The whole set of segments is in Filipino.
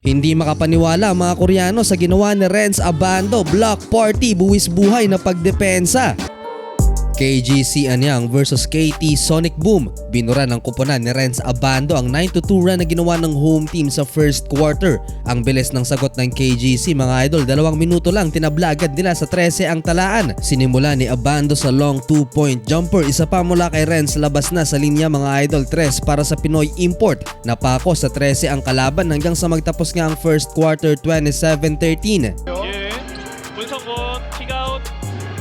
Hindi makapaniwala ang mga Koreano sa ginawa ni Renz Abando, block party, buwis buhay na pagdepensa. KGC Anyang versus KT Sonic Boom. Binura ng kuponan ni Renz Abando ang 9-2 run na ginawa ng home team sa first quarter. Ang bilis ng sagot ng KGC mga idol, 2 minuto lang tinabla agad nila sa 13 ang talaan. Sinimula ni Abando sa long 2-point jumper, isa pa mula kay Renz, labas na sa linya mga idol, 3 para sa Pinoy import. Napako sa 13 ang kalaban hanggang sa magtapos nga ang first quarter 27-13. 예, 문성곤 킥아웃,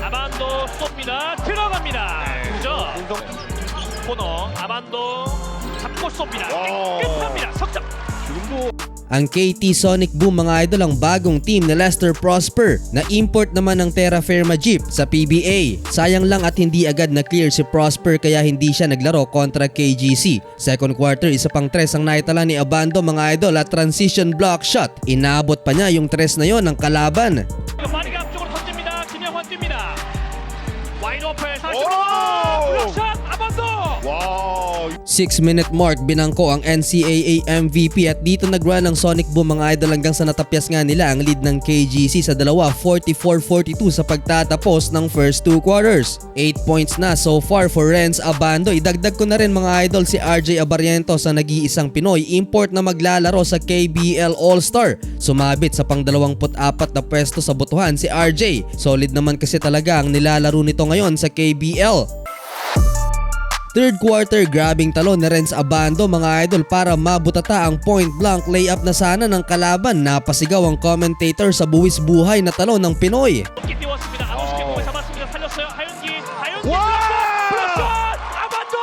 아반도 쏩니다. 들어갑니다. 그죠? 코너 아반도 잡고 쏩니다. 깨끗합니다. 석점. Ang KT Sonic Boom mga idol ang bagong team ni Lester Prosper na import naman ng Terra Firma Jeep sa PBA. Sayang lang at hindi agad na clear si Prosper kaya hindi siya naglaro kontra KGC. Second quarter, isa pang 3 ang naitala ni Abando mga idol at transition block shot. Inabot pa niya yung 3 na yon ng kalaban. 빠르게 앞쪽으로 던집니다. 김영환 뜁니다. 와이드 오픈 40로 블록샷 아반도. 6-minute mark, binangko ang NCAA MVP at dito nag-run ng Sonic Boom mga idol hanggang sa natapyas nga nila ang lead ng KGC sa dalawa, 44-42 sa pagtatapos ng first 2 quarters. 8 points na so far for Renz Abando. Idagdag ko na rin mga idol si RJ Abariento sa nag-iisang Pinoy import na maglalaro sa KBL All-Star. Sumabit sa pang 24 na pwesto sa botohan si RJ. Solid naman kasi talaga ang nilalaro nito ngayon sa KBL. Third quarter, grabing talon ni Renz Abando mga idol para mabutata ang point blank layup na sana ng kalaban. Napasigaw ang commentator sa buwis buhay na talon ng Pinoy. 띄웠습니다. 아웃시킨 공을 잡았습니다. 살렸어요. 하윤기 블록샷 아반도.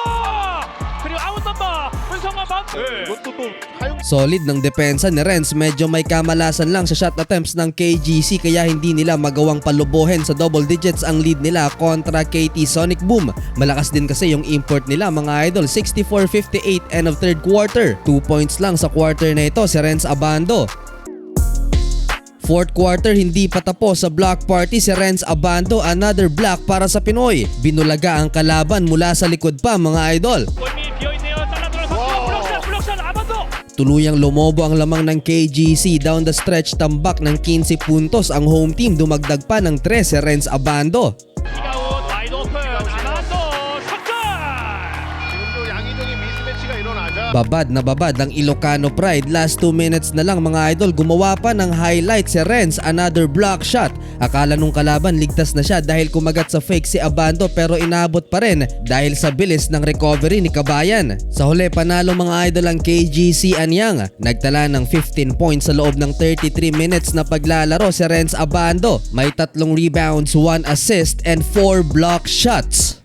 그리고 아웃 넘버 문성곤 바운드. 이것도 또 하용 Solid ng depensa ni Renz, medyo may kamalasan lang sa shot attempts ng KGC kaya hindi nila magawang palubuhin sa double digits ang lead nila kontra KT Sonic Boom. Malakas din kasi yung import nila mga idol, 64-58 end of third quarter. 2 points lang sa quarter na ito si Renz Abando. Fourth quarter, hindi pa tapos sa block party si Renz Abando, another block para sa Pinoy. Binulaga ang kalaban mula sa likod pa mga idol. 골밑 비어있네요. 잘라들어서 블록샷 아반도. Tuluyang lumobo ang lamang ng KGC. Down the stretch, tambak ng 15 puntos ang home team. Dumagdag pa ng 3 si Renz Abando. 킥아웃 와이드 오픈 아반도 석점. 지금도 양희종의 미스매치가 일어나자 Babad na babad ang Ilocano Pride. Last 2 minutes na lang mga idol, gumawa pa ng highlight si Renz, another block shot. Akala nung kalaban ligtas na siya dahil kumagat sa fake si Abando pero inabot pa rin dahil sa bilis ng recovery ni Kabayan. Sa huli, panalo mga idol ang KGC Anyang. Nagtala ng 15 points sa loob ng 33 minutes na paglalaro si Renz Abando. May 3 rebounds, 1 assist and 4 block shots.